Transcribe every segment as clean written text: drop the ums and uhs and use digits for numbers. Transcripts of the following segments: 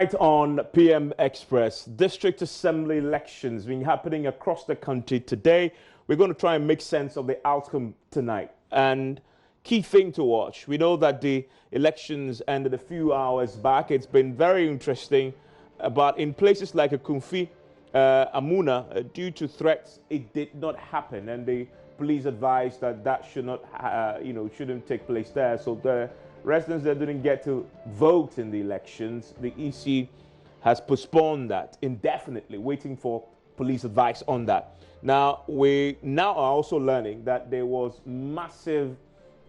Right on PM Express, District Assembly elections been happening across the country today. We're going to try and make sense of the outcome tonight. And key thing to watch, we know that the elections ended a few hours back. It's been very interesting, but in places like Akumfi, Amuna, due to threats, it did not happen. And the police advised that that should not, shouldn't take place there. So the residents that didn't get to vote in the elections, the EC has postponed that indefinitely, waiting for police advice on that. Now, we now are also learning that there was massive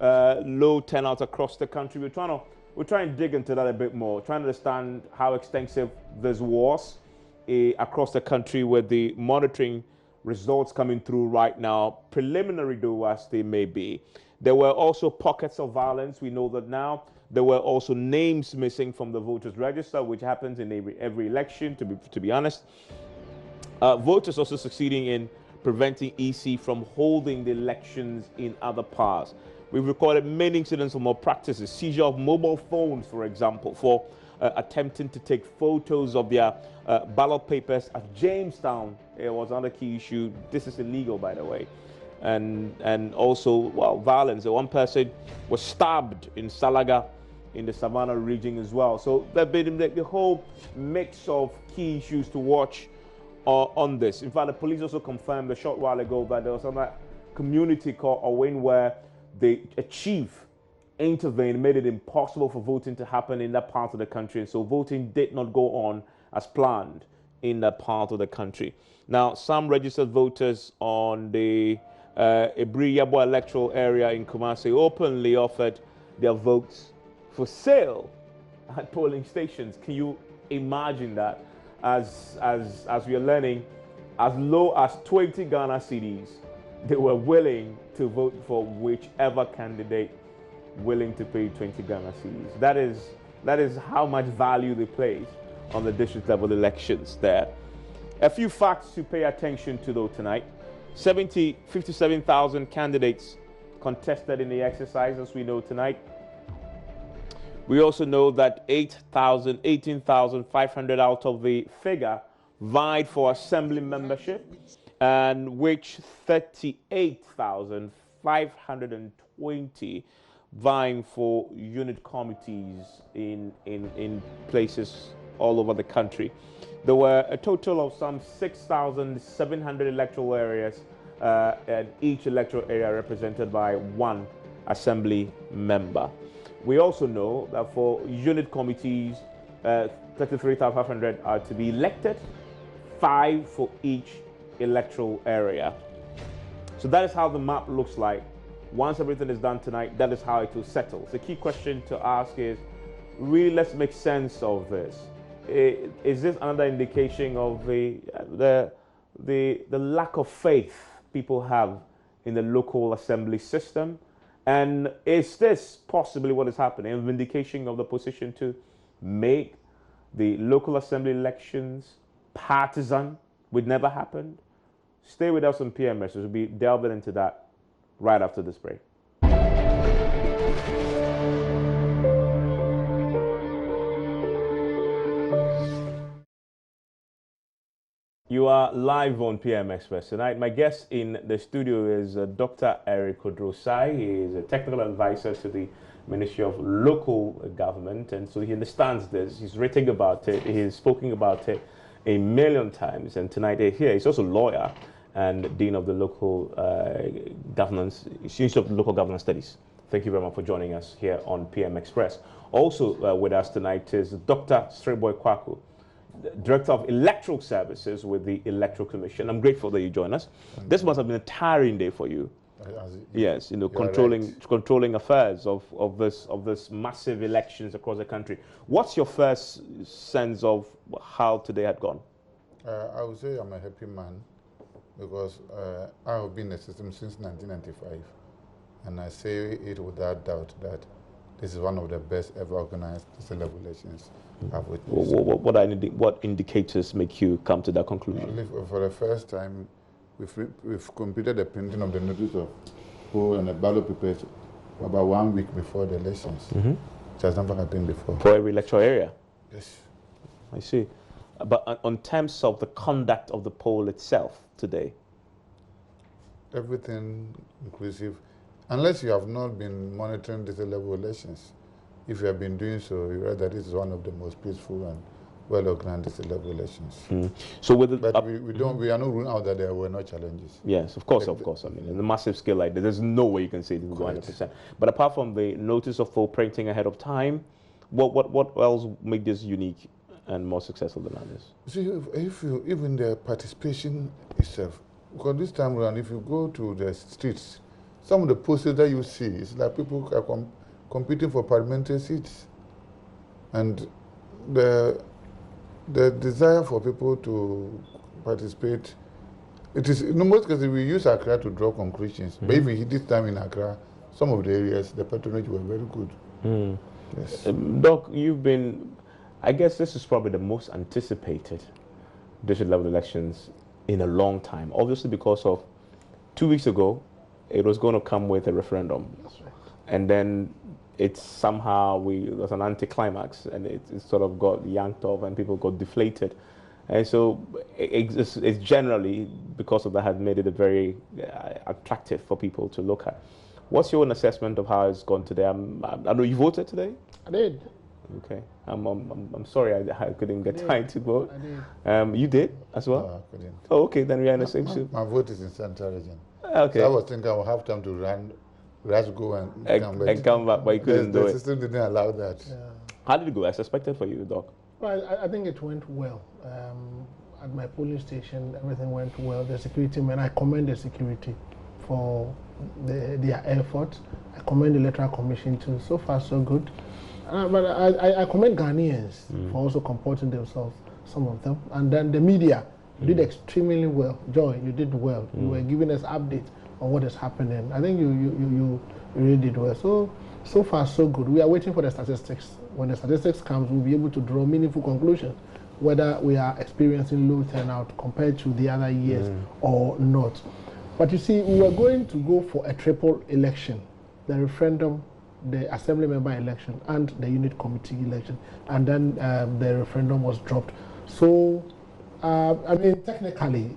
low turnout across the country. We're trying to dig into that a bit more, trying to understand how extensive this was across the country with the monitoring results coming through right now, preliminary though as they may be. There were also pockets of violence. We know that now. There were also names missing from the voters register, which happens in every election, to be honest. Voters also succeeding in preventing EC from holding the elections in other parts. We've recorded many incidents of malpractices, seizure of mobile phones, for example, for attempting to take photos of their ballot papers at Jamestown. It was another key issue. This is illegal, by the way. And also, well, violence. One person was stabbed in Salaga in the Savannah region as well. So there's been the whole mix of key issues to watch on this. In fact, the police also confirmed a short while ago that there was some community called Owen where a chief intervened, made it impossible for voting to happen in that part of the country. And so voting did not go on as planned in that part of the country. Now, some registered voters on the Ebri-Yabo electoral area in Kumasi openly offered their votes for sale at polling stations. Can you imagine that? As we are learning, as low as 20 Ghana cedis, they were willing to vote for whichever candidate willing to pay 20 Ghana cedis. That is how much value they place on the district level elections there. A few facts to pay attention to though tonight. 57,000 candidates contested in the exercise, as we know tonight. We also know that 18,500 out of the figure vied for assembly membership, and which 38,520 vying for unit committees in places all over the country. There were a total of some 6,700 electoral areas, and each electoral area represented by one assembly member. We also know that for unit committees, 33,500 are to be elected, 5 for each electoral area. So that is how the map looks like. Once everything is done tonight, that is how it will settle. The key question to ask is, really, let's make sense of this. Is this another indication of the lack of faith people have in the local assembly system? And is this possibly what is happening? A vindication of the position to make the local assembly elections partisan, which never happened? Stay with us on PMS. We'll be delving into that right after this break. You are live on PM Express tonight. My guest in the studio is Dr. Eric Odrosai. He is a technical advisor to the Ministry of Local Government, and so he understands this. He's written about it. He's spoken about it a million times, and tonight here he's also a lawyer and Dean of the Local Governance Institute of Local Governance Studies. Thank you very much for joining us here on PM Express. Also with us tonight is Dr. Sreboy Kwaku, Director of Electoral Services with the Electoral Commission. I'm grateful that you join us. This must have been a tiring day for you. Yes, controlling affairs of this massive elections across the country. What's your first sense of how today had gone? I would say I'm a happy man because I have been in the system since 1995, and I say it without doubt that this is one of the best ever organized level elections I've witnessed. What indicators make you come to that conclusion? For the first time, we've completed the printing of the notice of poll and the ballot papers about 1 week before the elections, which has never happened before. For every electoral area? Yes. I see. But on terms of the conduct of the poll itself today? Everything inclusive, unless you have not been monitoring these level elections. If you have been doing so, you read that this is one of the most peaceful and well-organized level elections. So with the, but we are not ruling out that there were no challenges. Yes, of course. I mean, in a massive scale like that, there's no way you can say it will go 100%. But apart from the notice of full printing ahead of time, what else made this unique and more successful than others? See, even the participation itself, because this time around, if you go to the streets, some of the posters that you see, it's like people are competing for parliamentary seats. And the desire for people to participate, it is, in most cases, we use Accra to draw conclusions. But even this time in Accra, some of the areas, the patronage were very good. Yes. Doc, you've been, I guess this is probably the most anticipated district level elections in a long time. Obviously because of 2 weeks ago, it was going to come with a referendum. That's right. And then it somehow, it was an anticlimax, and it sort of got yanked off and people got deflated. And so it's generally, because of that, has made it a very attractive for people to look at. What's your own assessment of how it's gone today? I know you voted today? I did. Okay. I'm sorry I couldn't get time to vote. I did. You did as well? No, I couldn't. Oh, okay, then we are in the same shoot. My vote is in Central Region. Okay. So I was thinking I would have time to run, go and come back. And come back, but you couldn't do the it. The system didn't allow that. Yeah. How did it go? As expected for you, Doc? Well, I think it went well. At my polling station, everything went well. The security men, I commend the security for their effort. I commend the Electoral Commission too. So far, so good. But I commend Ghanaians for also comporting themselves, some of them. And then the media did extremely well. Joy, you did well. You were giving us updates on what is happening. I think you really did well. So far, so good. We are waiting for the statistics. When the statistics comes, we'll be able to draw meaningful conclusions whether we are experiencing low turnout compared to the other years or not. But you see, we were going to go for a triple election, the referendum, the assembly member election, and the unit committee election. And then the referendum was dropped. So, I mean, technically,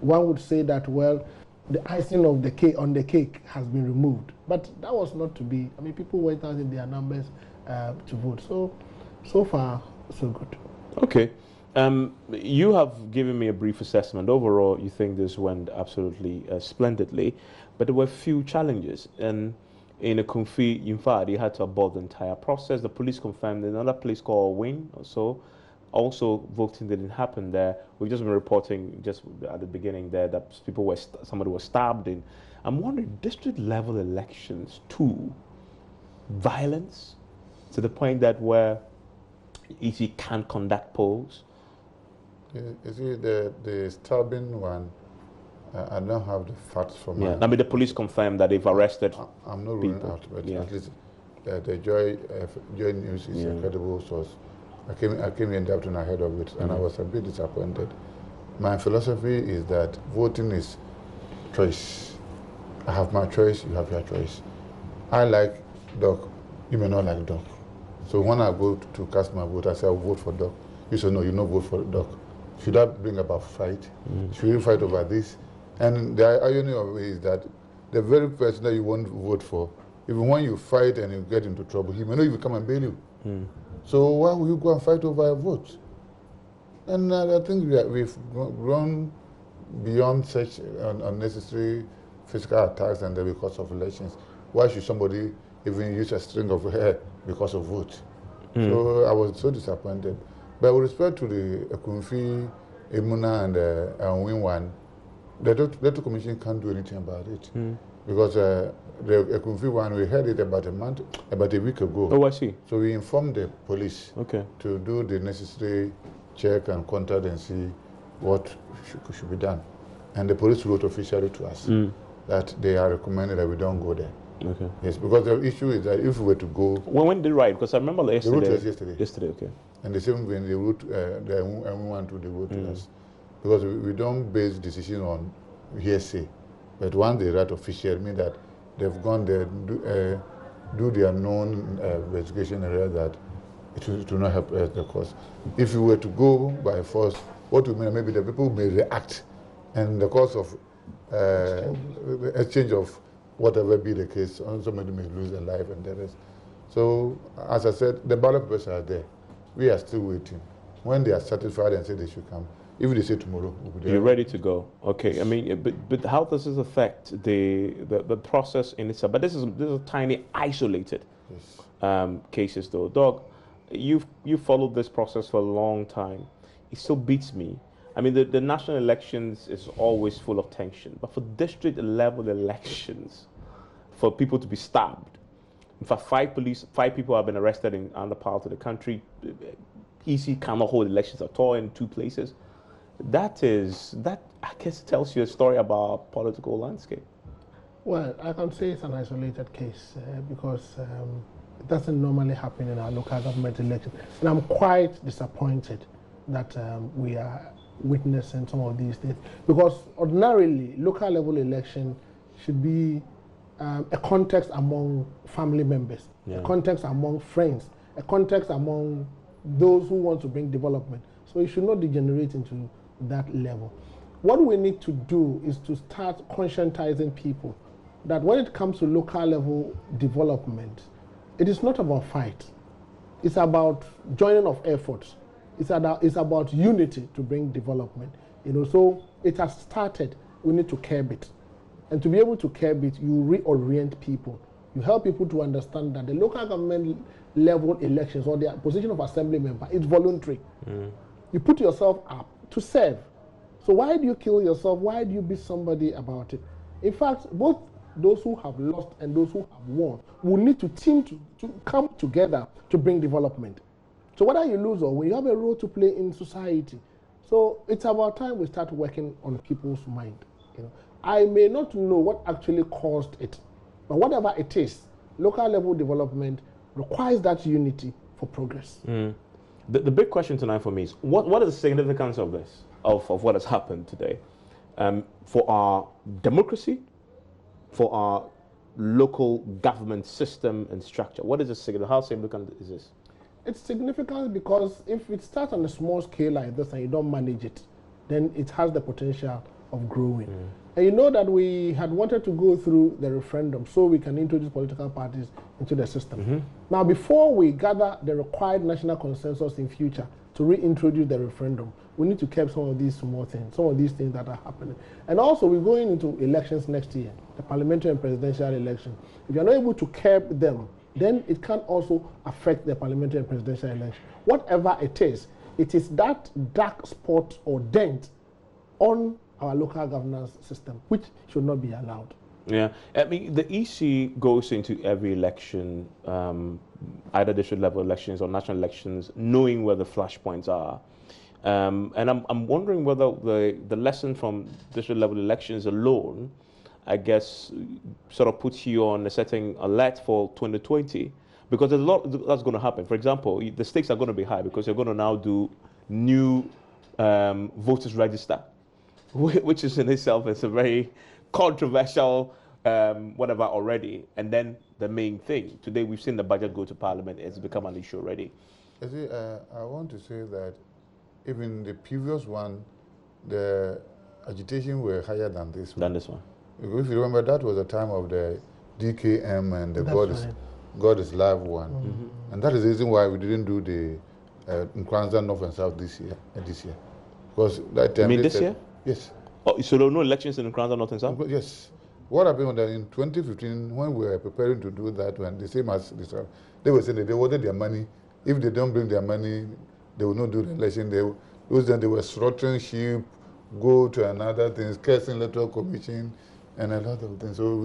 one would say that, well, the icing of the cake on the cake has been removed. But that was not to be. I mean, people went out in their numbers to vote. So far, so good. Okay. You have given me a brief assessment. Overall, you think this went absolutely splendidly, but there were few challenges. And in a Kumfi, in fact, you had to abort the entire process. The police confirmed in another place called Wing or so. Also, voting didn't happen there. We've just been reporting just at the beginning there that somebody was stabbed in. I'm wondering, district level elections too, violence to the point that where EC can't conduct polls. You see, the stabbing one, I don't have the facts from. Yeah, I mean the police confirmed that they've arrested. I'm not ruling out, but at least the JoyNews is a credible source. I came in the afternoon ahead of it, and I was a bit disappointed. My philosophy is that voting is choice. I have my choice, you have your choice. I like Doc, you may not like Doc. So when I go to cast my vote, I say I'll vote for Doc. You say no, you not vote for Doc. Should that bring about fight? Should we fight over this? And the irony of it is that the very person that you want to vote for, even when you fight and you get into trouble, he may not even come and bail you. So why will you go and fight over a vote? And I think we've grown beyond such unnecessary physical attacks and because of elections. Why should somebody even use a string of hair because of vote? So I was so disappointed. But with respect to the Kumfi, Emuna, and Win one, the Electoral Commission can't do anything about it. Because the Kumfi one, we heard it about a week ago. Oh, I see. So we informed the police to do the necessary check and contact and see what should be done. And the police wrote officially to us that they are recommending that we don't go there. Okay. Yes, because the issue is that if we were to go... When did they write? Because I remember yesterday. The route was yesterday. Yesterday, okay. And the same when they wrote, everyone to the route to us. Because we don't base decision on hearsay. But once they write official, it means that they've gone there, do their known investigation area that it will not help us the cause. If you were to go by force, what will mean, maybe the people may react, and the cause of exchange of whatever be the case, somebody may lose their life and the rest. So, as I said, the ballot papers are there. We are still waiting. When they are satisfied and say they should come, if they say tomorrow, we'll be there. You're ready to go. Okay. I mean, but how does this affect the process in itself? But this is tiny, isolated cases, though. Doug, you've followed this process for a long time. It still beats me. I mean, the national elections is always full of tension, but for district level elections, for people to be stabbed, in fact, 5 people have been arrested in other parts of the country. EC cannot hold elections at all in 2 places. That I guess tells you a story about political landscape. Well, I can say it's an isolated case because it doesn't normally happen in our local government elections. And I'm quite disappointed that we are witnessing some of these things, because ordinarily local level election should be a context among family members, a context among friends, a context among those who want to bring development. So it should not degenerate into that level. What we need to do is to start conscientizing people that when it comes to local level development, it is not about fight. It's about joining of efforts. It's about unity to bring development. So it has started. We need to curb it. And to be able to curb it, you reorient people. You help people to understand that the local government level elections or the position of assembly member is voluntary. You put yourself up to serve. So why do you kill yourself? Why do you beat somebody about it? In fact, both those who have lost and those who have won will need to team to come together to bring development. So whether you lose or win, you have a role to play in society. So it's about time we start working on people's mind. I may not know what actually caused it, but whatever it is, local level development requires that unity for progress. The big question tonight for me is, what is the significance of this, of what has happened today, for our democracy, for our local government system and structure? What is the significance? How significant is this? It's significant because if it starts on a small scale like this and you don't manage it, then it has the potential of growing. And you know that we had wanted to go through the referendum so we can introduce political parties into the system. Now, before we gather the required national consensus in future to reintroduce the referendum, we need to curb some of these small things, some of these things that are happening. And also, we're going into elections next year, the parliamentary and presidential election. If you're not able to curb them, then it can also affect the parliamentary and presidential election. Whatever it is that dark spot or dent on our local governance system, which should not be allowed. Yeah, I mean, the EC goes into every election, either district level elections or national elections, knowing where the flashpoints are. And I'm wondering whether the lesson from district level elections alone, I guess, sort of puts you on a certain alert for 2020, because there's a lot that's going to happen. For example, the stakes are going to be high because you're going to now do new voters register, which is in itself is a very controversial whatever already. And then the main thing, today we've seen the budget go to Parliament. It's become an issue already. You see, I want to say that even the previous one, the agitation were higher than this one. If you remember, that was the time of the DKM and the God is Live one. And that is the reason why we didn't do the Nkranza North and South this year. Because that time. You mean this year? Yes. Oh, so there were no elections in Nkranza North and South? Yes. What happened was that in 2015, when we were preparing to do that one, the same as this one, they were saying that they wanted their money. If they don't bring their money, they will not do the election. They were slaughtering sheep, go to another thing, cursing electoral commission, and a lot of things. So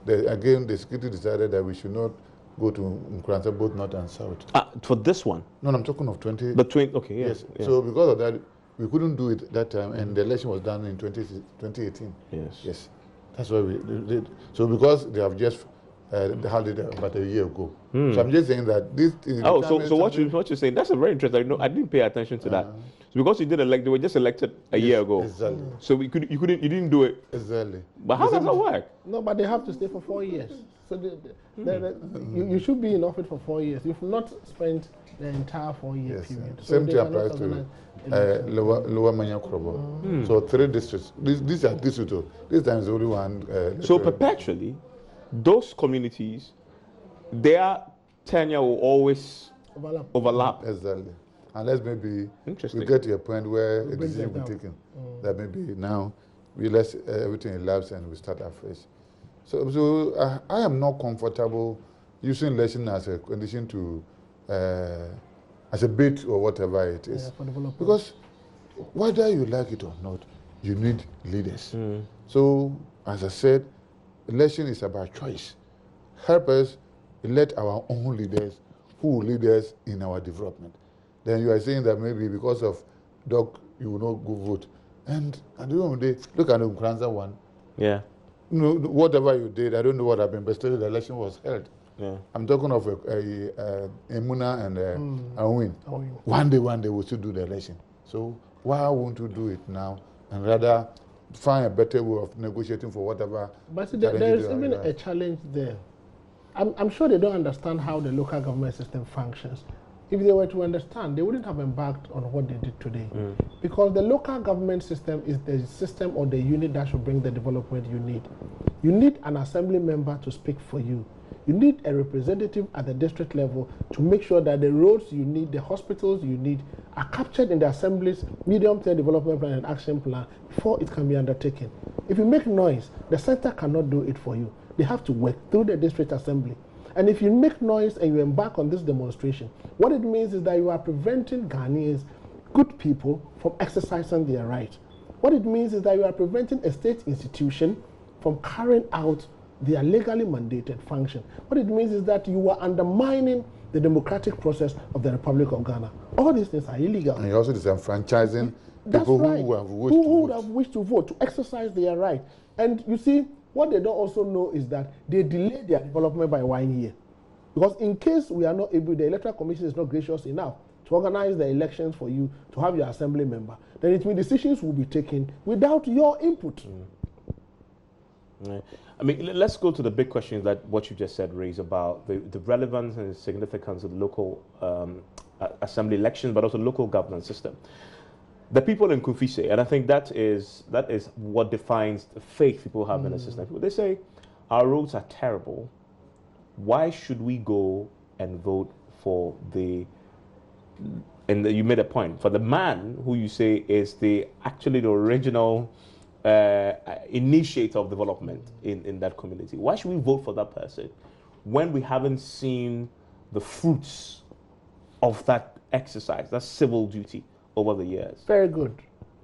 again, the security decided that we should not go to Nkranza, both North and South. For this one? No, I'm talking of 20. Okay, yes. So because of that, we couldn't do it that time, and the election was done in 2018. Yes. That's why we did. So because they have just they had it about a year ago. So I'm just saying that this. So what you're saying? That's a very interesting. I didn't pay attention to that. So because you did elect, they were just elected a year ago. Exactly. So you didn't do it. Exactly. But how does that work? No, but they have to stay for 4 years. So you should be in office for 4 years. You've not spent the entire 4-year period. So same thing applies to Lower Manya Krobo. So 3 districts. These are districts. This time is only one. So perpetually, those communities, their tenure will always overlap. Exactly. Unless maybe Interesting. we get to a point where a decision will be taken that maybe now we let everything elapse and we start afresh. So I am not comfortable using election as a condition to, as a bait or whatever it is. For development. Because whether you like it or not, you need leaders. So, as I said, election is about choice. Help us elect our own leaders who will lead us in our development. Then you are saying that maybe because of dog, you will not go vote. And at the end of the day, look at the Nkranza one. Yeah. You know, whatever you did, I don't know what happened, but still the election was held. Yeah. I'm talking of Emuna and Awin. One day we'll still do the election. So why won't you do it now and rather find a better way of negotiating for whatever? But see, there is even a challenge there. I'm sure they don't understand how the local government system functions. If they were to understand, they wouldn't have embarked on what they did today. Because the local government system is the system or the unit that should bring the development you need. You need an assembly member to speak for you. You need a representative at the district level to make sure that the roads you need, the hospitals you need, are captured in the assembly's medium-term development plan and action plan before it can be undertaken. If you make noise, the center cannot do it for you. They have to work through the district assembly. And if you make noise and you embark on this demonstration, what it means is that you are preventing Ghanaians, good people, from exercising their right. What it means is that you are preventing a state institution from carrying out their legally mandated function. What it means is that you are undermining the democratic process of the Republic of Ghana. All these things are illegal. And you're also disenfranchising people who would have wished to vote, to exercise their right. And you see, what they don't also know is that they delay their development by 1 year. Because in case we are not able, the Electoral Commission is not gracious enough to organize the elections for you to have your assembly member, then it means decisions will be taken without your input. Right. I mean, let's go to the big questions that what you just said raise about the relevance and significance of the local assembly elections, but also local governance system. The people in Kofi say, and I think that is what defines the faith people have in the system. They say, our roads are terrible. Why should we go and vote for and you made a point, for the man who you say is actually the original initiator of development in that community? Why should we vote for that person when we haven't seen the fruits of that exercise, that civil duty over the years? Very good.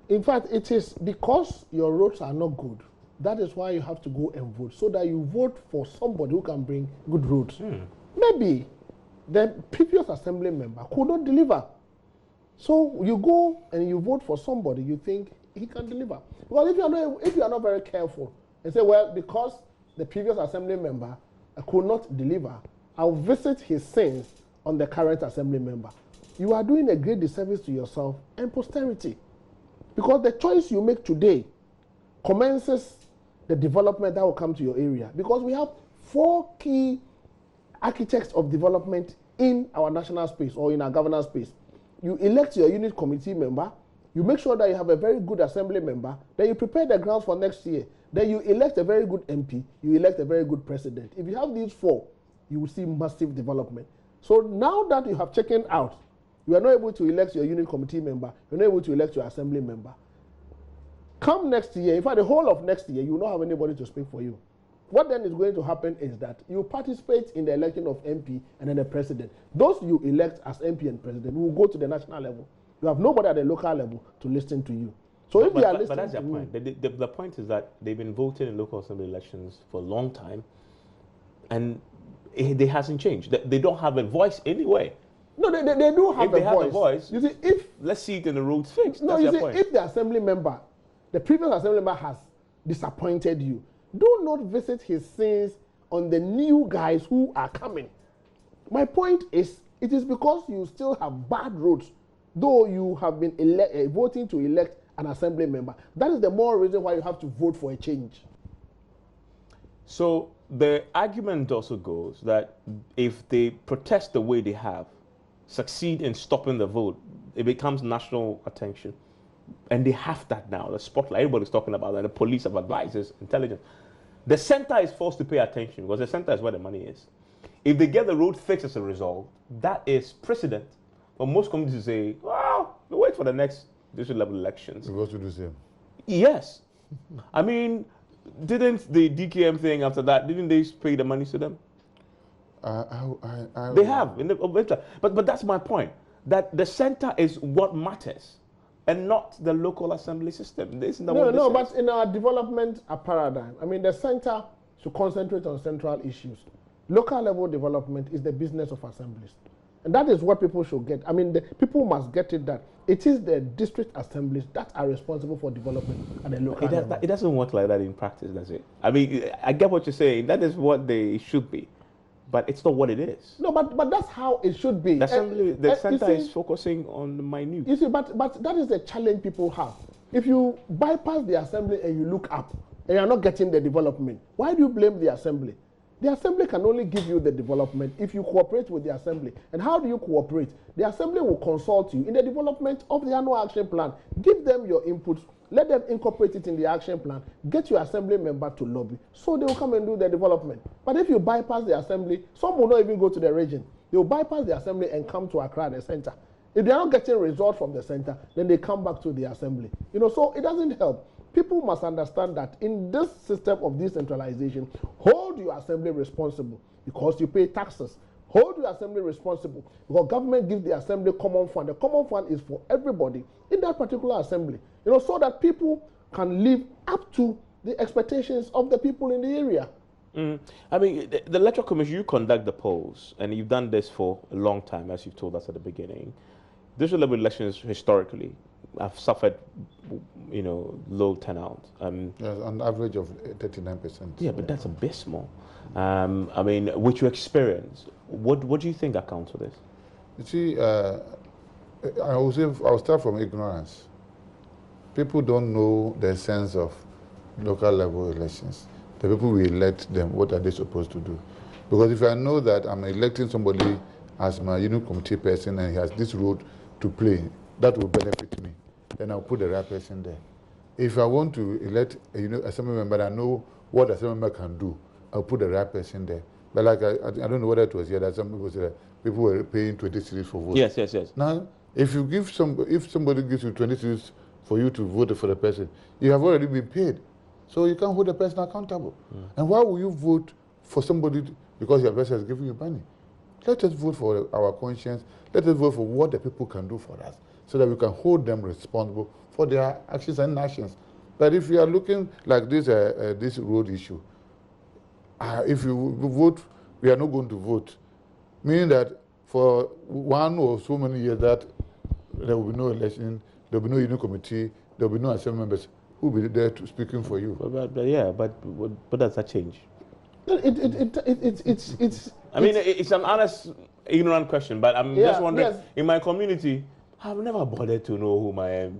In fact, it is because your roads are not good. That is why you have to go and vote, so that you vote for somebody who can bring good roads. Maybe the previous assembly member could not deliver. So you go and you vote for somebody you think he can deliver. Well, if you are not very careful and say, well, because the previous assembly member could not deliver, I'll visit his sins on the current assembly member. You are doing a great disservice to yourself and posterity. Because the choice you make today commences the development that will come to your area. Because we have 4 key architects of development in our national space or in our governance space. You elect your unit committee member, you make sure that you have a very good assembly member, then you prepare the grounds for next year. Then you elect a very good MP, you elect a very good president. If you have these 4, you will see massive development. So now that you have checkened out, you are not able to elect your unit committee member, you're not able to elect your assembly member. Come next year, in fact, the whole of next year, you will not have anybody to speak for you. What then is going to happen is that you participate in the election of MP and then the president. Those you elect as MP and president will go to the national level. You have nobody at the local level to listen to you. So if they are listening, but that's their point. The point is that they've been voting in local assembly elections for a long time, and it hasn't changed. They don't have a voice anyway. No, they do have a voice. You see, let's see it in the roads fixed. No, you see, if the assembly member, the previous assembly member has disappointed you, do not visit his sins on the new guys who are coming. My point is, it is because you still have bad roads, though you have been voting to elect an assembly member. That is the more reason why you have to vote for a change. So the argument also goes that if they protest the way they have, succeed in stopping the vote, it becomes national attention. And they have that now. The spotlight, everybody's talking about that. The police have advisors, intelligence. The center is forced to pay attention because the center is where the money is. If they get the road fixed as a result, that is precedent. But most communities say, well, we'll wait for the next district level elections. What to do, same? Yes. I mean, didn't the DKM thing after that, didn't they pay the money to them? They have. But that's my point. That the center is what matters and not the local assembly system. No, but in our development paradigm, I mean, the center should concentrate on central issues. Local level development is the business of assemblies. And that is what people should get. I mean, the people must get it that it is the district assemblies that are responsible for development at the local level. It doesn't work like that in practice, does it? I mean, I get what you're saying. That is what they should be. But it's not what it is. No, but that's how it should be. The center is focusing on the minute. You see, but that is the challenge people have. If you bypass the assembly and you look up and you're not getting the development, why do you blame the assembly? The assembly can only give you the development if you cooperate with the assembly. And how do you cooperate? The assembly will consult you in the development of the annual action plan. Give them your inputs. Let them incorporate it in the action plan. Get your assembly member to lobby so they will come and do the development. But if you bypass the assembly, some will not even go to the region. They will bypass the assembly and come to Accra, the center. If they are not getting results from the center, then they come back to the assembly. You know, so it doesn't help. People must understand that in this system of decentralization, hold your assembly responsible because you pay taxes. Hold your assembly responsible because government gives the assembly common fund. The common fund is for everybody in that particular assembly, you know, so that people can live up to the expectations of the people in the area. I mean, the Electoral Commission, you conduct the polls, and you've done this for a long time, as you've told us at the beginning. District level elections historically have suffered, you know, low turnout. Yes, an average of 39%. Yeah, but that's abysmal. I mean, with your experience, what do you think accounts for this? You see, I'll start from ignorance. People don't know the sense of local level elections. The people we elect them, what are they supposed to do? Because if I know that I'm electing somebody as my unit committee person and he has this role to play, that will benefit me. Then I'll put the right person there. If I want to elect a assembly member, I know what the assembly member can do. I'll put the right person there. But like I don't know whether it was here that some people said people were paying 20 cedis for vote. Yes. Now, if somebody gives you 20 cedis for you to vote for the person, you have already been paid. So you can't hold the person accountable. And why will you vote for somebody because your person is giving you money? Let us vote for our conscience. Let us vote for what the people can do for us so that we can hold them responsible for their actions and actions. But if you are looking like this road issue, if you vote, we are not going to vote. Meaning that for one or so many years that there will be no election, there will be no union committee, there will be no assembly members who will be there speaking for you. But does that change? It's I mean, it's an honest, ignorant question, but I'm just wondering, in my community, I've never bothered to know who my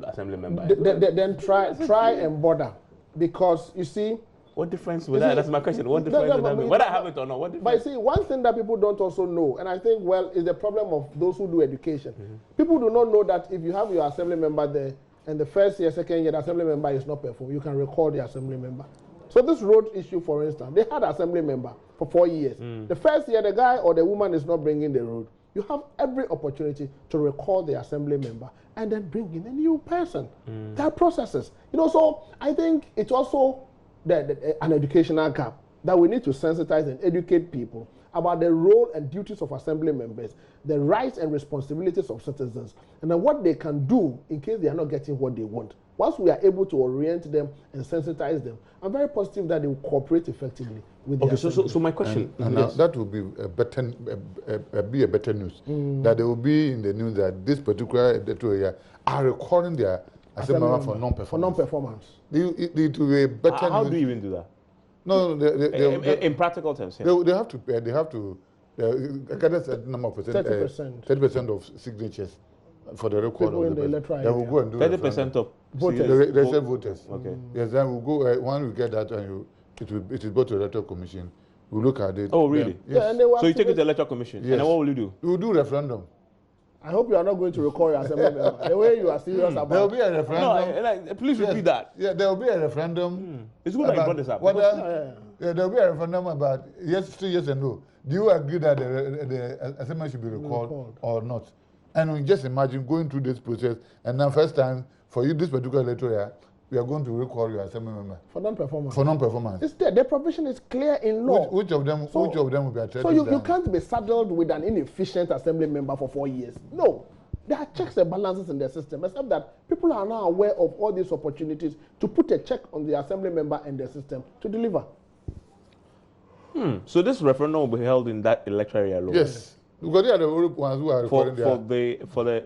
assembly member is. Then try and bother, because you see. What difference would that? That's my question. What difference would that make? Whether I have it or not, what difference? But you see, one thing that people don't also know, and I think, well, is the problem of those who do education. People do not know that if you have your assembly member there, and the first year, second year, the assembly member is not performing, you can recall the assembly member. So this road issue, for instance, they had an assembly member for 4 years. The first year, the guy or the woman is not bringing the road. You have every opportunity to recall the assembly member and then bring in a new person. There are processes. You know, so I think it's also an educational gap that we need to sensitize and educate people about the role and duties of assembly members, the rights and responsibilities of citizens, and then what they can do in case they are not getting what they want. Once we are able to orient them and sensitize them, I'm very positive that they will cooperate effectively with the assembly. So my question... And yes. That will be a better news. That they will be in the news that this particular editorial area are recording their assembly member for non-performance. For non-performance. It will be a better news. How do you even do that? No, in practical terms, they have to pay. They have to. A certain number of percent. 30% of signatures for the record. People in the electoral area. They will go and do 30% of voters. Voters. Okay. Yes, then we'll go. When we get that, and you it will go to the electoral commission. We'll look at it. Oh, really? Then, yes. Yeah, and they will So you take it to the activate- electoral commission, Yes. and then what will you do? We'll do referendum. I hope you are not going to recall your assembly member. The way you are serious There will about be a No, referendum. please Yes. repeat that. Yeah, there will be a referendum. It's good that you brought this up. Whether, yeah, there will be a referendum about yes, 3 yes and no. Do you agree that the assembly should be recalled or not? And we just imagine going through this process, and now first time for you, this particular electoral year, we are going to recall your assembly member for non-performance. for non-performance. It's there. The provision is clear in law. Which of them will be attracted? So you can't be saddled with an inefficient assembly member for 4 years. No. There are checks and balances in the system, except that people are now aware of all these opportunities to put a check on the assembly member and the system to deliver. So this referendum will be held in that electoral area alone. Yes, because they are the only ones who are recording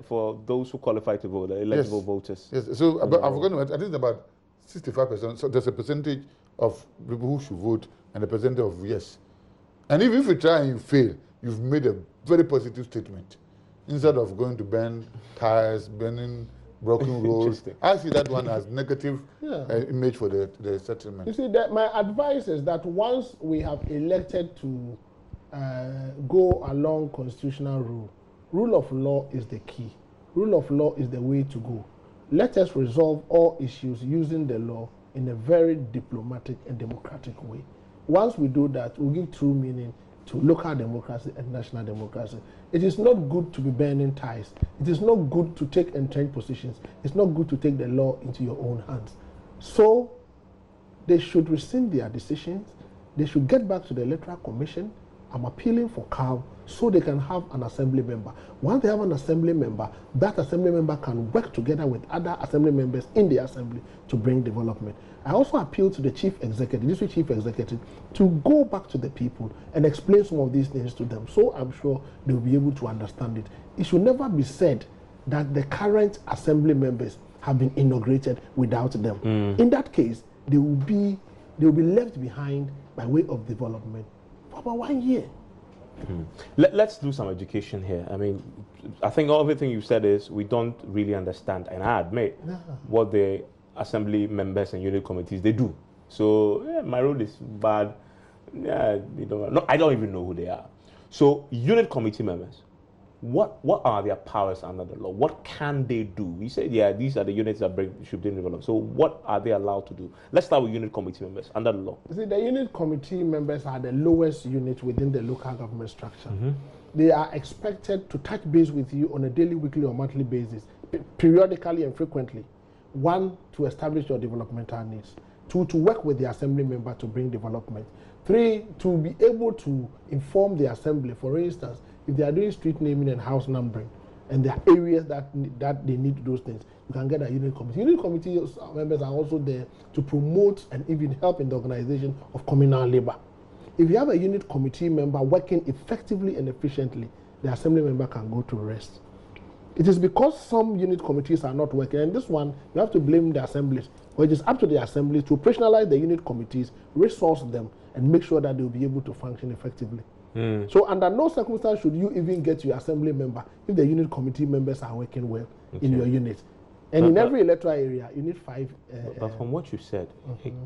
for those who qualify to vote, the eligible voters. Yes, so I've forgotten. I think about 65%. So there's a percentage of people who should vote and a percentage of yes. And even if you try and you fail, you've made a very positive statement. Instead of going to burn tires, burning broken roads, I see that one as negative image for the settlement. You see, my advice is that once we have elected to go along constitutional rule of law is the key. Rule of law is the way to go. Let us resolve all issues using the law in a very diplomatic and democratic way. Once we do that, we'll give true meaning to local democracy and national democracy. It is not good to be burning ties. It is not good to take entrenched positions. It's not good to take the law into your own hands. So they should rescind their decisions. They should get back to the electoral commission. I'm appealing for CAL so they can have an assembly member. Once they have an assembly member, that assembly member can work together with other assembly members in the assembly to bring development. I also appeal to the chief executive, district chief executive, to go back to the people and explain some of these things to them. So I'm sure they'll be able to understand it. It should never be said that the current assembly members have been inaugurated without them. In that case, they will be left behind by way of development for about 1 year. Let's do some education here. I mean, I think everything you said is we don't really understand, and I admit what the assembly members and unit committees they do. So my role is bad. Yeah, I don't even know who they are. So unit committee members, what are their powers under the law? What can they do? We said, yeah, these are the units that should be developed. So what are they allowed to do? Let's start with unit committee members under the law. See, the unit committee members are the lowest unit within the local government structure. They are expected to touch base with you on a daily, weekly, or monthly basis, periodically and frequently. 1, to establish your developmental needs. 2, to work with the assembly member to bring development. 3, to be able to inform the assembly. For instance, if they are doing street naming and house numbering, and there are areas that they need those things, you can get a unit committee. Unit committee members are also there to promote and even help in the organization of communal labor. If you have a unit committee member working effectively and efficiently, the assembly member can go to rest. It is because some unit committees are not working, and this one, you have to blame the assemblies. But it is up to the assemblies to operationalize the unit committees, resource them, and make sure that they will be able to function effectively. So under no circumstance should you even get your assembly member if the unit committee members are working well in your unit. And in every electoral area, you need 5. But from what you said,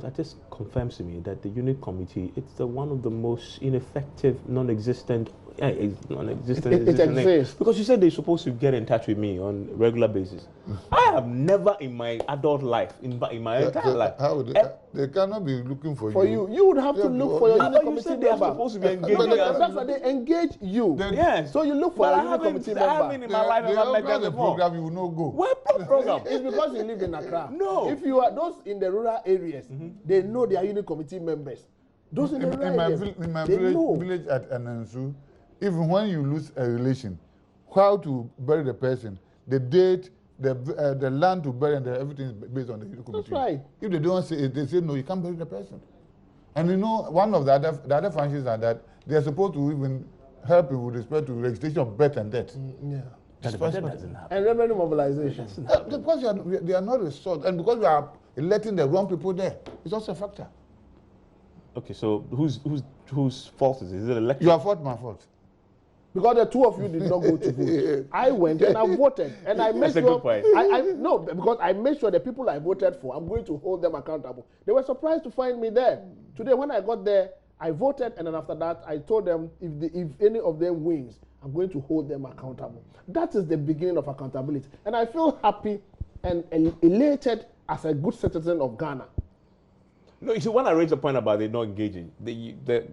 that just confirms to me that the unit committee, it's one of the most ineffective, non-existent. It exists. Because you said they're supposed to get in touch with me on a regular basis. I have never in my adult life, in my entire life. How would they cannot be looking for you. You would have to look for your unit committee said they are member. supposed to be engaged. That's why they engage you. Yes. So you look for a unit committee member. I haven't in my life ever met them before. program, you will not go. What program? It's because you live in Accra. No. If you are those in the rural areas, they know they are unit committee members. Those in the rural areas, in my they know. village at Anansu, even when you lose a relation, how to bury the person, the date, the land to bury, and everything is based on the unit committee. That's right. If they don't say it, they say no, you can't bury the person. And you know, one of the other functions are that they are supposed to even help you with respect to registration of birth and death. Yeah. That doesn't happen. And revenue mobilization. Because they are not restored, and because we are electing the wrong people there, it's also a factor. Okay, so whose fault is it? Is it election? Your fault, my fault. Because the two of you did not go to vote. I went and I voted, and I made That's a sure. good point. No, because I made sure the people I voted for, I'm going to hold them accountable. They were surprised to find me there. Today, when I got there, I voted, and then after that, I told them if any of them wins, I'm going to hold them accountable. That is the beginning of accountability, and I feel happy and elated as a good citizen of Ghana. No, you see, when I raised the point about they not engaging, the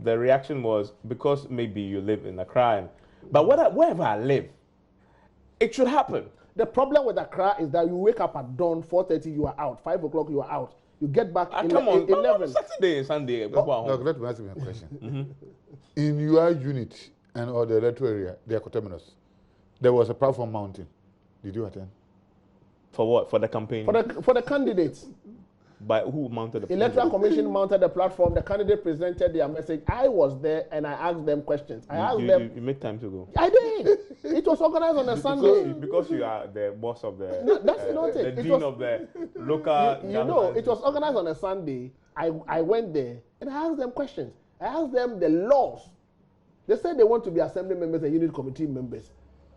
reaction was because maybe you live in Accra, but wherever I live, it should happen. The problem with Accra is that you wake up at dawn, 4:30, you are out, 5 o'clock, you are out. You get back Come on, 11. Saturday and Sunday. Look, let me ask you a question. In your unit and or the electoral area, they are coterminous. There was a platform mountain. Did you attend? For what? For the campaign? For the candidates. By who mounted the Electoral Commission mounted the platform. The candidate presented their message. I was there and I asked them questions. You made time to go. I did. It was organized on a Sunday. Because you are the boss of the. No, that's not it. The dean of the local. You know, it was organized on a Sunday. I went there and I asked them questions. I asked them the laws. They said they want to be assembly members and unit committee members.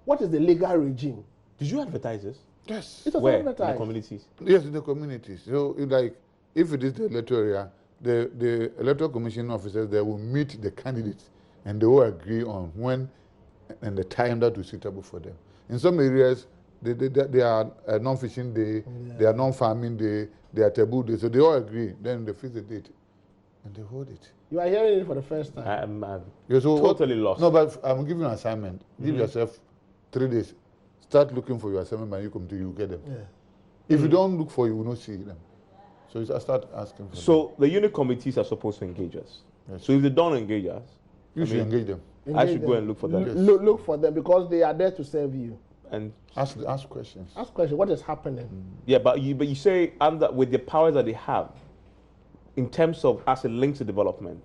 What is the legal regime? Did you advertise this? Yes. It was Where? advertised. In the communities? Yes, in the communities. So, if it is the electoral area, the electoral commission officers, they will meet the candidates and they will agree on when and the time that will be suitable for them. In some areas, they are non-fishing day, they are non-farming day, they are taboo day. So they all agree. Then they fix the date and they hold it. You are hearing it for the first time. I'm So totally lost. No, but I'm giving you an assignment. Give yourself 3 days. Start looking for your assignment when you come to you get them. Yeah. If you don't look for it, you will not see them. So you start asking for them. So the unit committees are supposed to engage us. Yes. So if they don't engage us, You should engage them. I should go and look for them. Yes. Look for them because they are there to serve you. And Ask questions. Ask questions. What is happening? yeah, but you say with the powers that they have, in terms of as it links to development,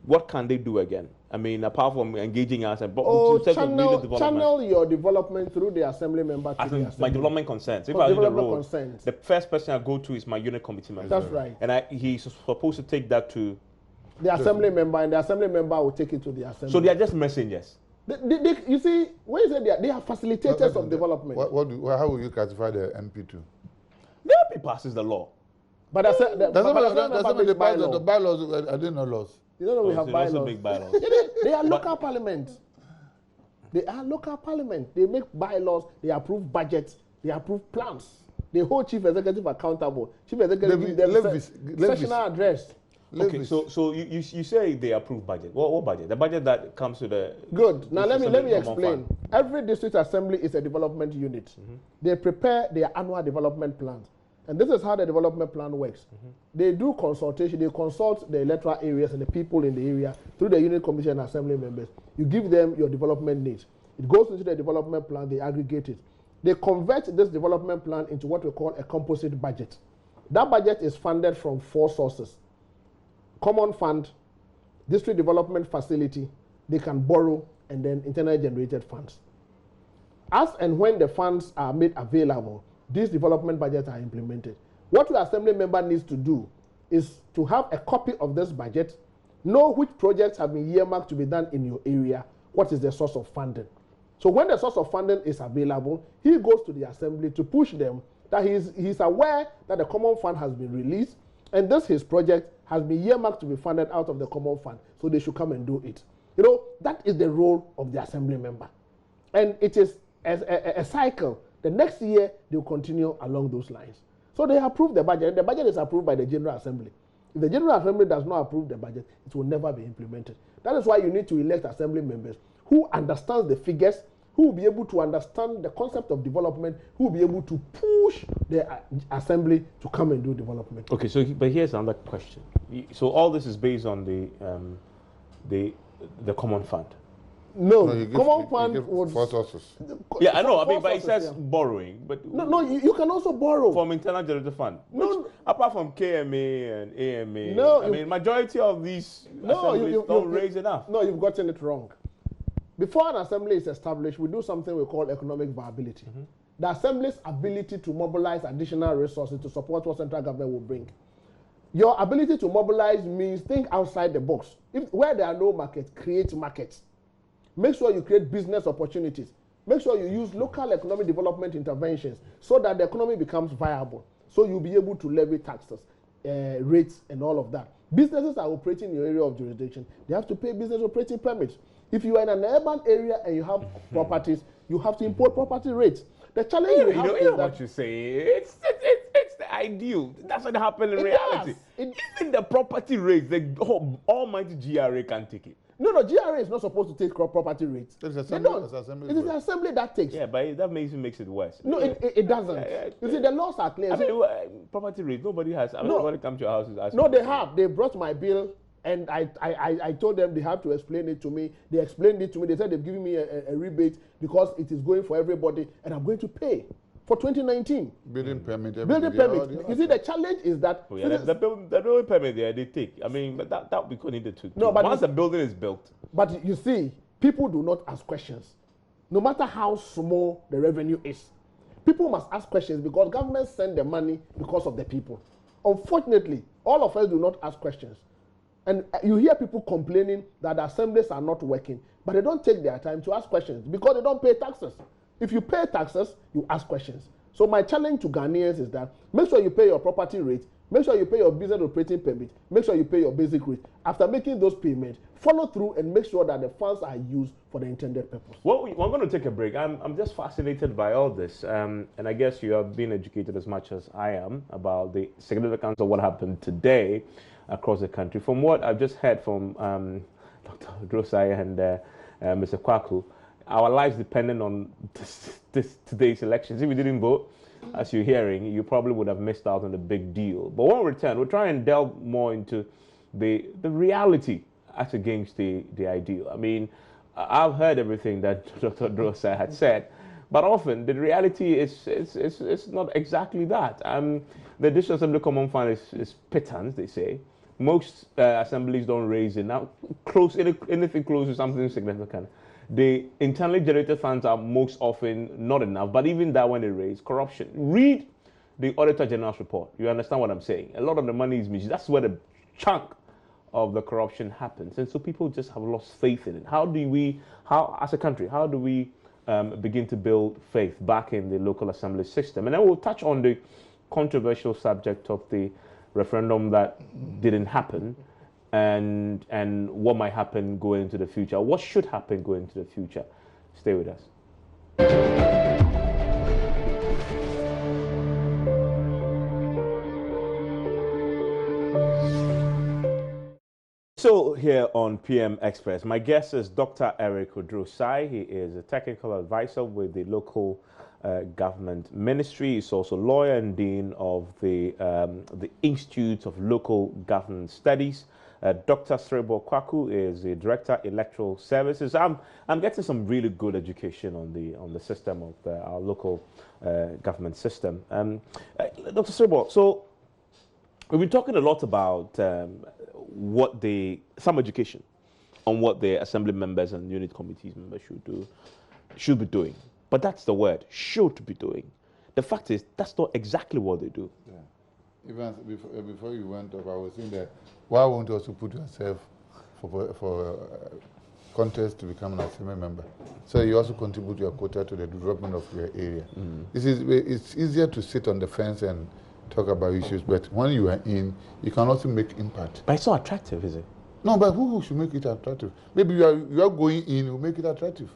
what can they do again? I mean, apart from engaging us and in terms of legal development. Channel your development through the assembly member. As To in the assembly. my development concerns. If For I was on the development road, concerns. the first person I go to is my unit committee member. That's right. And he's supposed to take that to. The assembly member, and the assembly member will take it to the assembly. So they are just messengers. You see, when you say they are facilitators of development. How will you classify the MP to? The MP passes the law. But the bylaws, I didn't know laws. You don't know we have They bylaws. also make bylaws. They are local parliaments. They are local parliament. They make bylaws. They approve budgets. They approve plans. They hold chief executive accountable. Chief executive gives them sessional address. Okay, so you say they approve budget. What budget? The budget that comes to the. Good. Now let me explain. Fund. Every district assembly is a development unit. They prepare their annual development plans. And this is how the development plan works. They do consultation. They consult the electoral areas and the people in the area through the unit commission and assembly members. You give them your development needs. It goes into the development plan. They aggregate it. They convert this development plan into what we call a composite budget. That budget is funded from 4 sources. Common fund, district development facility, they can borrow, and then internally generated funds. As and when the funds are made available, these development budgets are implemented. What your assembly member needs to do is to have a copy of this budget, know which projects have been earmarked to be done in your area, what is the source of funding. So when the source of funding is available, he goes to the assembly to push them that he's aware that the common fund has been released, and his project has been earmarked to be funded out of the common fund, so they should come and do it. You know, that is the role of the assembly member. And it is a cycle. The next year, they'll continue along those lines. So they approve the budget, and the budget is approved by the General Assembly. If the General Assembly does not approve the budget, it will never be implemented. That is why you need to elect assembly members who understand the figures, who will be able to understand the concept of development, who will be able to push the assembly to come and do development. Okay, but here's another question. So all this is based on the common fund. No, you common fund would. 4 sources. Yeah, I know. I mean, Four but it sources, says borrowing. But No, you can also borrow. from internal generated fund. No. Apart from KMA and AMA. No, I mean, majority of these assemblies don't raise enough. No, you've gotten it wrong. Before an assembly is established, we do something we call economic viability. The assembly's ability to mobilize additional resources to support what central government will bring. Your ability to mobilize means think outside the box. Where there are no markets, create markets. Make sure you create business opportunities. Make sure you use local economic development interventions so that the economy becomes viable. So you'll be able to levy taxes, rates, and all of that. Businesses are operating in your area of jurisdiction. They have to pay business operating permits. If you are in an urban area and you have properties, you have to import property rates. The challenge you have is that what you say. It's the ideal. That's what happened in reality. Even the property rates, the almighty GRA can't take it. No, GRA is not supposed to take property rates. They don't. It is the assembly that takes. Yeah, but that makes it worse. No, it doesn't. You see, the laws are clear. I mean, property rates, nobody has. Nobody comes to your house and asks. No, they have. They brought my bill, and I told them they have to explain it to me. They explained it to me. They said they've given me a rebate because it is going for everybody, and I'm going to pay for 2019. Building permit. Building permit. You see, the challenge is that the building permit they take. I mean, but that we couldn't need to. No, but once the building is built. But you see, people do not ask questions, no matter how small the revenue is. People must ask questions because government send the money because of the people. Unfortunately, all of us do not ask questions. And you hear people complaining that the assemblies are not working, but they don't take their time to ask questions because they don't pay taxes. If you pay taxes, you ask questions. So my challenge to Ghanaians is that make sure you pay your property rate, make sure you pay your business operating permit, make sure you pay your basic rate. After making those payments, follow through and make sure that the funds are used for the intended purpose. Well, we're going to take a break. I'm just fascinated by all this. And I guess you have been educated as much as I am about the significance of what happened today across the country. From what I've just heard from Dr. Drosai and Mr. Kwaku, our lives dependent on today's elections. If we didn't vote, as you're hearing, you probably would have missed out on the big deal. But when we return, we'll try and delve more into the reality as against the ideal. I mean, I've heard everything that Dr. Drosai had said, but often the reality is not exactly that. The District Assembly Common Fund is pittance, they say. Most assemblies don't raise it. Now, anything close to something significant. The internally generated funds are most often not enough, but even that when they raise, corruption. Read the Auditor General's report. You understand what I'm saying? A lot of the money is misused. That's where the chunk of the corruption happens. And so people just have lost faith in it. How as a country, how do we begin to build faith back in the local assembly system? And then we'll touch on the controversial subject of the referendum that didn't happen, and what might happen going into the future. What should happen going into the future? Stay with us. So here on PM Express, my guest is Dr. Eric Drosai. He is a technical advisor with the local government ministry. He's also lawyer and dean of the Institute of Local Government Studies. Dr. Srebo Kwaku is the director electoral services. I'm getting some really good education on the system of our local government system. Dr. Srebo, so we've been talking a lot about some education on what the assembly members and unit committees members should be doing. But that's the word, should be doing. The fact is, that's not exactly what they do. Yeah. Even before you went off, I was saying that why won't you also put yourself for contest to become an assembly member? So you also contribute your quota to the development of your area. It's easier to sit on the fence and talk about issues, but when you are in, you can also make impact. But it's not attractive, is it? No, but who should make it attractive? Maybe you are going in, you make it attractive.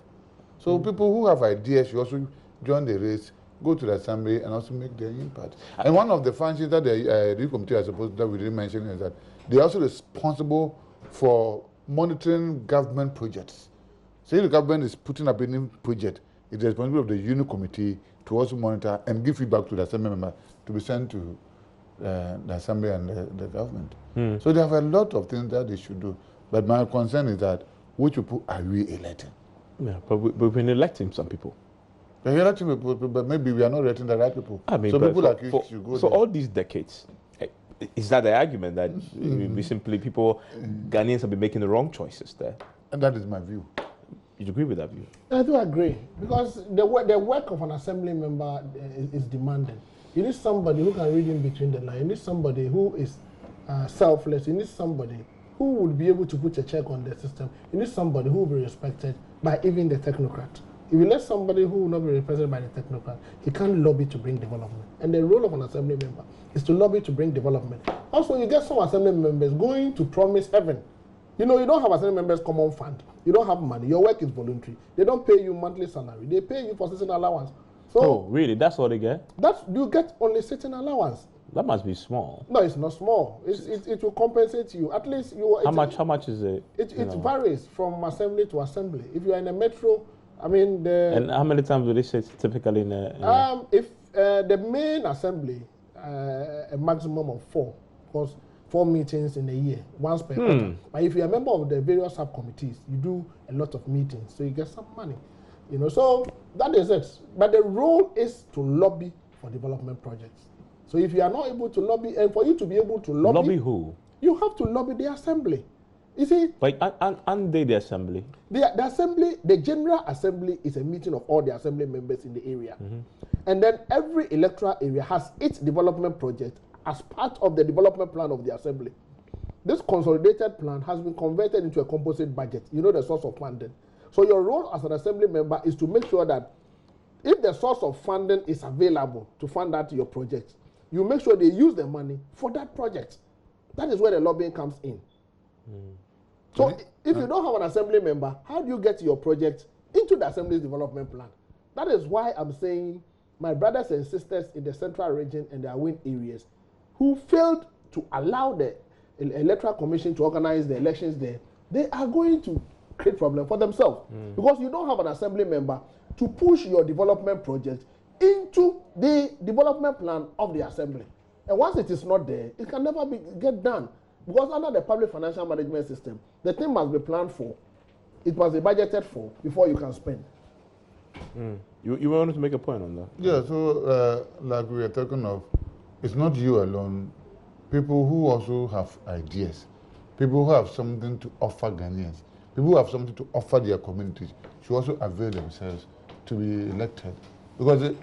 So people who have ideas should also join the race, go to the assembly, and also make their impact. And one of the functions that the committee are supposed that we didn't mention is that they are also responsible for monitoring government projects. So if the government is putting up any project, it's the responsibility of the unit committee to also monitor and give feedback to the assembly member to be sent to the assembly and the government. So they have a lot of things that they should do. But my concern is that which people are we electing? Yeah, but we've been electing some people. We're electing people, but maybe we are not electing the right people. I mean, so people like you should go so there. all these decades, is that the argument that we simply Ghanaians have been making the wrong choices there? And that is my view. You agree with that view? I do agree, because the work of an assembly member is demanding. You need somebody who can read in between the lines. You need somebody who is selfless. You need somebody who would be able to put a check on the system. You need somebody who will be respected by even the technocrat. If you let somebody who will not be respected by the technocrat, he can't lobby to bring development. And the role of an assembly member is to lobby to bring development. Also, you get some assembly members going to promise heaven. You know, you don't have assembly members common fund. You don't have money. Your work is voluntary. They don't pay you monthly salary. They pay you for sitting allowance. So, oh, really? That's all they get? You get only sitting allowance. That must be small. No, it's not small. It will compensate you. At least you. How much is it? It varies from assembly to assembly. If you are in a metro, I mean And how many times do they sit typically in a? If the main assembly, a maximum of 4, because 4 meetings in a year, once per quarter. But if you're a member of the various subcommittees, you do a lot of meetings, so you get some money. You know, so that is it. But the role is to lobby for development projects. So if you are not able to lobby, and for you to be able to Lobby who? You have to lobby the assembly. You see? But aren't they the assembly? The assembly, the general assembly is a meeting of all the assembly members in the area. And then every electoral area has its development project as part of the development plan of the assembly. This consolidated plan has been converted into a composite budget. You know the source of funding. So your role as an assembly member is to make sure that if the source of funding is available to fund out your project, you make sure they use the money for that project. That is where the lobbying comes in. So if you don't have an assembly member, how do you get your project into the assembly's development plan? That is why I'm saying my brothers and sisters in the central region and their win areas who failed to allow the electoral commission to organize the elections there, they are going to create problem for themselves. Because you don't have an assembly member to push your development project into the development plan of the assembly. And once it is not there, it can never get done. Because under the public financial management system, the thing must be planned for. It must be budgeted for before you can spend. You wanted to make a point on that? Yeah, so like we are talking of, it's not you alone. People who also have ideas, people who have something to offer Ghanaians, people who have something to offer their communities should also avail themselves to be elected. Because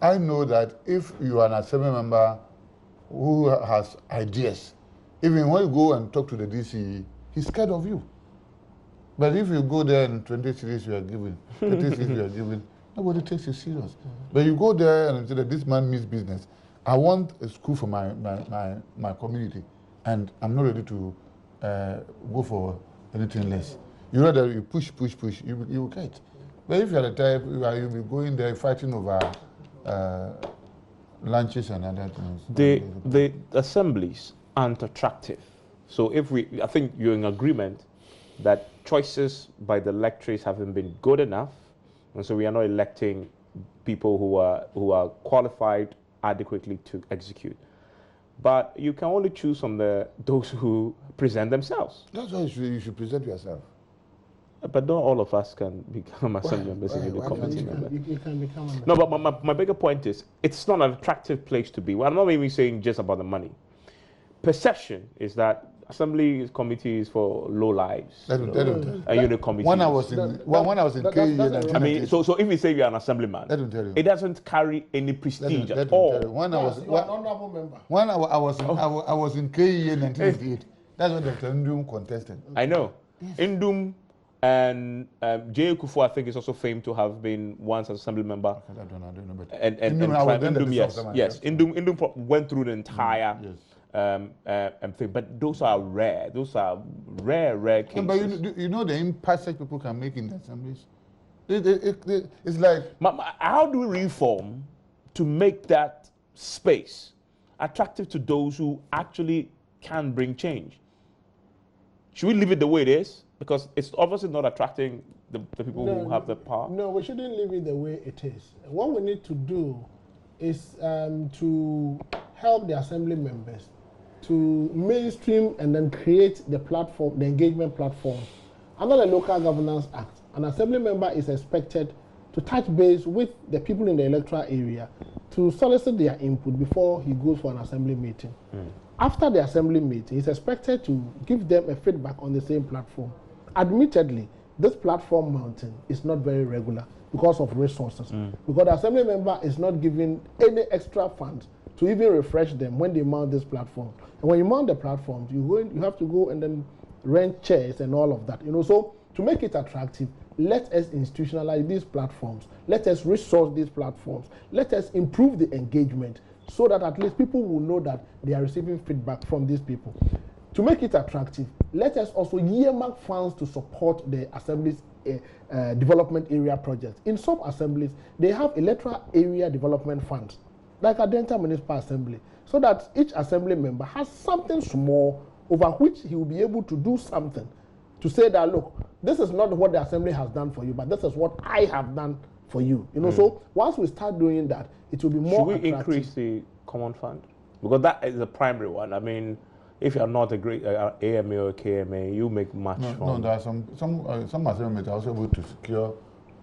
I know that if you are an assembly member who has ideas, even when you go and talk to the DCE, he's scared of you. But if you go there and 20 cities you are given, 30 cities you are given, nobody takes you serious. But you go there and say that this man means business. I want a school for my community, and I'm not ready to go for anything less. You know that you push, you will get. But if you are the type, you'll be going there fighting over lunches and other things. The assemblies aren't attractive. So I think you're in agreement that choices by the electors haven't been good enough, and so we are not electing people who are qualified adequately to execute. But you can only choose from those who present themselves. That's why you should present yourself. But not all of us can become assembly members and the committee member. You can become a No, but my bigger point is, it's not an attractive place to be. Well, I'm not even saying just about the money. Perception is that assembly committee is for low lives. A unit committee. When I was in KEA, I mean, so if you say you're an assemblyman, let me tell you, it doesn't carry any prestige at all. When I was an honorable member. When I was in KEA in 1988, that's when Dr. Ndum contested. I know. Yes. Ndum and J. Kufu, I think, is also famed to have been once an assembly member. I don't know. But and Ndum, yes. Ndum went through the entire thing. But those are rare. Those are rare cases. But you know the impact such people can make in the assemblies? It's like... How do we reform to make that space attractive to those who actually can bring change? Should we leave it the way it is? Because it's obviously not attracting the people who have the power. No, we shouldn't leave it the way it is. What we need to do is to help the assembly members to mainstream and then create the platform, the engagement platform. Under the Local Governance Act, an assembly member is expected to touch base with the people in the electoral area to solicit their input before he goes for an assembly meeting. After the assembly meeting, he's expected to give them a feedback on the same platform. Admittedly, this platform mounting is not very regular because of resources. Because the assembly member is not given any extra funds to even refresh them when they mount this platform. And when you mount the platforms, you have to go and then rent chairs and all of that. So to make it attractive, let us institutionalize these platforms. Let us resource these platforms. Let us improve the engagement so that at least people will know that they are receiving feedback from these people. To make it attractive, let us also earmark funds to support the assemblies development area projects. In some assemblies, they have electoral area development funds, like a Delta Municipal Assembly, so that each assembly member has something small over which he will be able to do something to say that, look, this is not what the assembly has done for you, but this is what I have done for you. So once we start doing that, it will be more attractive. Should we increase the common fund? Because that is the primary one. I mean, if you are not a great AMA or KMA, you make much fund. No, there are some assembly are also able to secure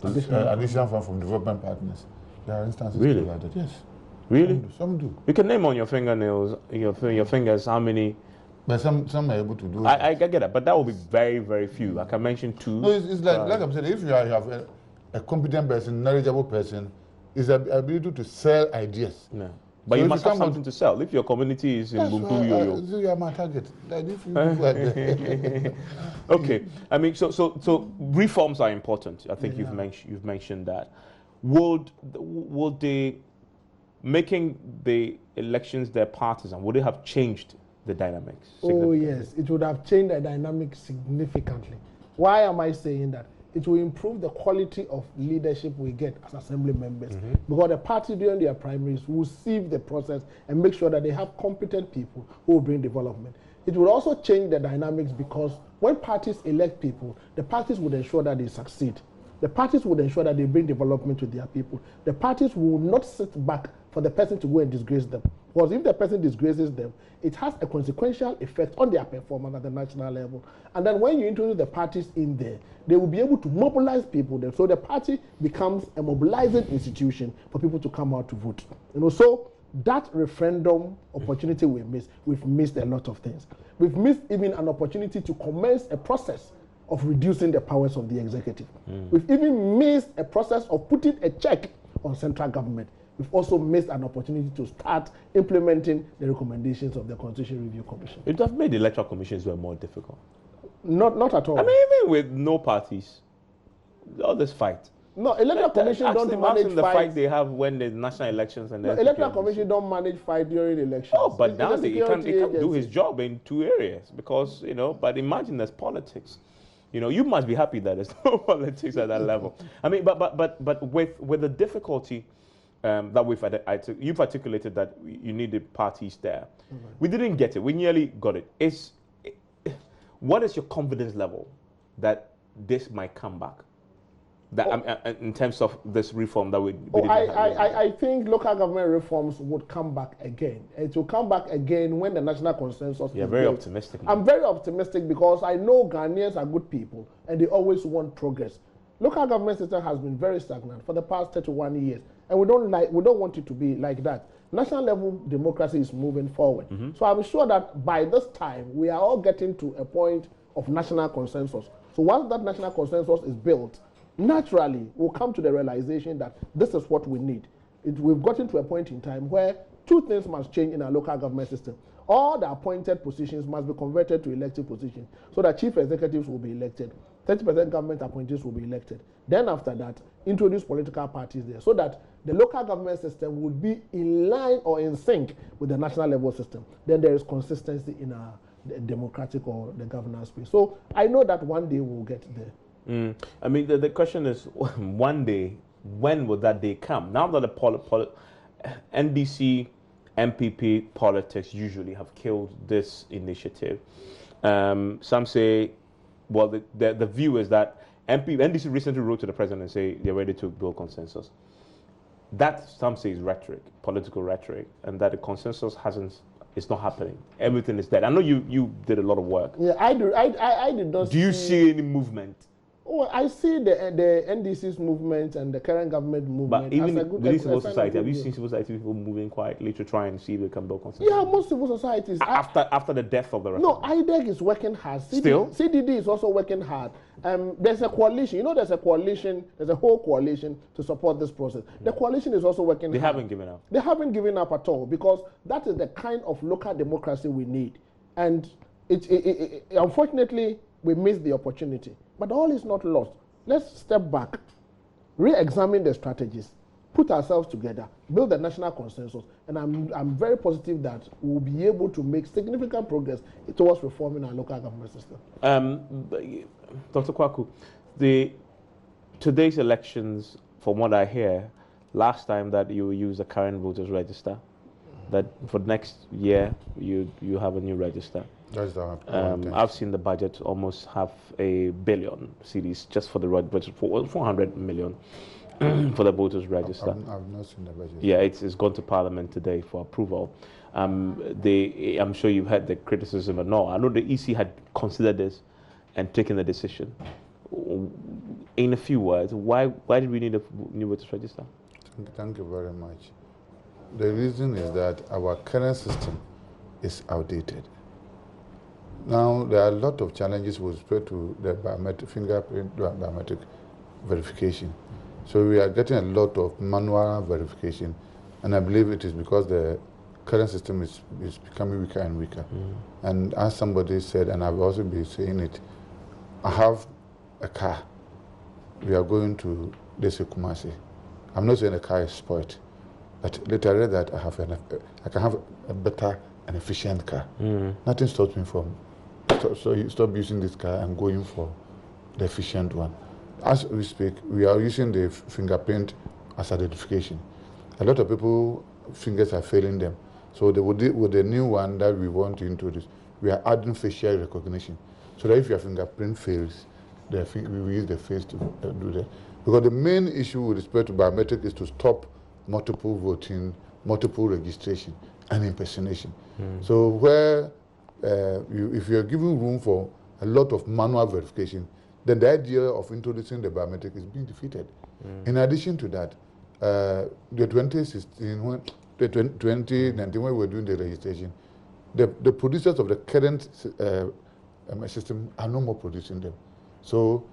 additional fund from development partners. There are instances like that. Yes. Really? Some do. You can name on your fingernails, your fingers, how many. But some are able to do it. I get that, but that will be very, very few. I can mention 2. No, it's like I'm saying, if you have a competent person, knowledgeable person, is the ability to sell ideas. No. But so you must have something to sell. If your community is in Bumbu, you are my target. Okay. I mean, so reforms are important. I think you've mentioned that. Would they, making the elections their partisan, would it have changed the dynamics? Oh yes, it would have changed the dynamics significantly. Why am I saying that? It will improve the quality of leadership we get as assembly members, because the party during their primaries will sieve the process and make sure that they have competent people who will bring development. It will also change the dynamics because when parties elect people, the parties would ensure that they succeed. The parties would ensure that they bring development to their people. The parties will not sit back for the person to go and disgrace them. Because if the person disgraces them, it has a consequential effect on their performance at the national level. And then when you introduce the parties in there, they will be able to mobilize people there. So the party becomes a mobilizing institution for people to come out to vote. So that referendum opportunity we missed, we've missed a lot of things. We've missed even an opportunity to commence a process of reducing the powers of the executive. We've even missed a process of putting a check on central government. We've also missed an opportunity to start implementing the recommendations of the Constitution Review Commission. It would have made the electoral commissions were more difficult. Not at all. I mean, even with no parties, all this fight. No, electoral commission don't manage the fight they have when the national elections and the electoral commission don't manage fight during elections. Oh, but now he can't do his job in 2 areas because But imagine there's politics. You must be happy that there's no politics at that level. I mean, but with the difficulty that you've articulated that you need the parties there. We didn't get it. We nearly got it. What is your confidence level that this might come back? In terms of this reform that we didn't have. I think local government reforms would come back again. It will come back again when the national consensus is very built. Optimistic. I'm very optimistic because I know Ghanaians are good people and they always want progress. Local government system has been very stagnant for the past 31 years, and we don't want it to be like that. National level democracy is moving forward. So I'm sure that by this time we are all getting to a point of national consensus. So once that national consensus is built, naturally we'll come to the realization that this is what we need. We've gotten to a point in time where 2 things must change in our local government system. All the appointed positions must be converted to elected positions so that chief executives will be elected. 30% government appointees will be elected. Then after that, introduce political parties there so that the local government system would be in line or in sync with the national level system. Then there is consistency in our democratic or the governance space. So I know that one day we'll get there. I mean, the question is, one day, when will that day come? Now that the NDC, MPP politics usually have killed this initiative, some say, well, the view is that NDC recently wrote to the president and say they're ready to build consensus. That, some say, is rhetoric, political rhetoric, and that the consensus it's not happening. Everything is dead. I know you did a lot of work. Yeah, I do. I did not. Do you see any movement? Oh, I see the NDC's movement and the current government movement. But even within civil society, have you seen civil society people moving quietly to try and see if they can build consensus? Yeah, most civil societies. After the death of the referendum? No, IDEC is working hard. Still? CDD is also working hard. There's a coalition. There's a coalition. There's a whole coalition to support this process. The coalition is also working hard. They haven't given up. They haven't given up at all because that is the kind of local democracy we need. And Unfortunately, we missed the opportunity. But all is not lost. Let's step back, re-examine the strategies, put ourselves together, build a national consensus, and I'm very positive that we'll be able to make significant progress towards reforming our local government system. Dr. Kwaku, today's elections, from what I hear, last time that you use the current voters register, that for next year you have a new register. That's the I've seen the budget almost half a billion cedis just for the budget, for 400 million for the voters register. I've not seen the budget. Yeah, it's gone to Parliament today for approval. I'm sure you've heard the criticism and all. I know the EC had considered this and taken the decision. In a few words, why did we need a new voters register? Thank you very much. The reason is that our current system is outdated. Now, there are a lot of challenges with respect to the fingerprint biometric verification. So we are getting a lot of manual verification, and I believe it is because the current system is becoming weaker and weaker. And as somebody said, and I've also been saying it, I have a car. We are going to Kumasi. I'm not saying the car is spoiled, but later I read that I can have a better and efficient car. Nothing stops me from so you stop using this car and going for the efficient one. As we speak, we are using the fingerprint as identification. A lot of people, fingers are failing them. So with the new one that we want to introduce, we are adding facial recognition. So that if your fingerprint fails, we will use the face to do that. Because the main issue with respect to biometric is to stop multiple voting, multiple registration, and impersonation. So where if you are giving room for a lot of manual verification, then the idea of introducing the biometric is being defeated. In addition to that, the 2016, the 2019, when we were doing the registration, the producers of the current system are no more producing them. So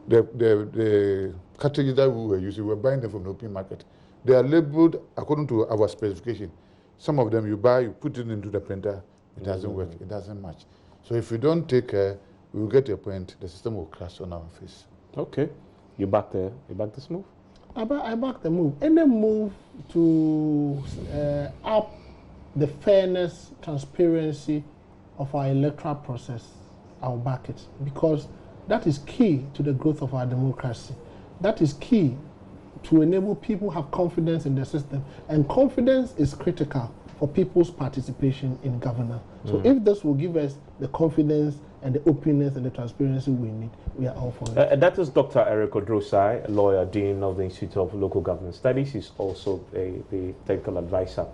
the cartridges that we were using, we were buying them from the open market. They are labeled according to our specification. Some of them you buy, you put it into the printer, it doesn't work, it doesn't match. So if you don't take care, we will get to a point, the system will crash on our face. Okay. You back this move? I back the move. Any move to up the fairness, transparency of our electoral process, I'll back it. Because that is key to the growth of our democracy. That is key to enable people to have confidence in the system. And confidence is critical for people's participation in governance. So if this will give us the confidence and the openness and the transparency we need, we are all for it. That is Dr. Eric Odrosai, a lawyer, Dean of the Institute of Local Government Studies. He's also the technical advisor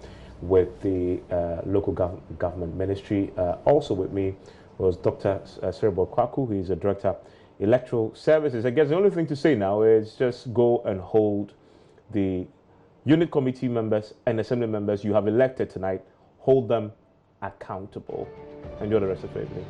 with the Local Government Ministry. Also with me was Dr. Cerebral Kwaku, who is a Director Electoral Services. I guess the only thing to say now is just go and hold the unit committee members and assembly members you have elected tonight, hold them accountable. Enjoy the rest of the evening.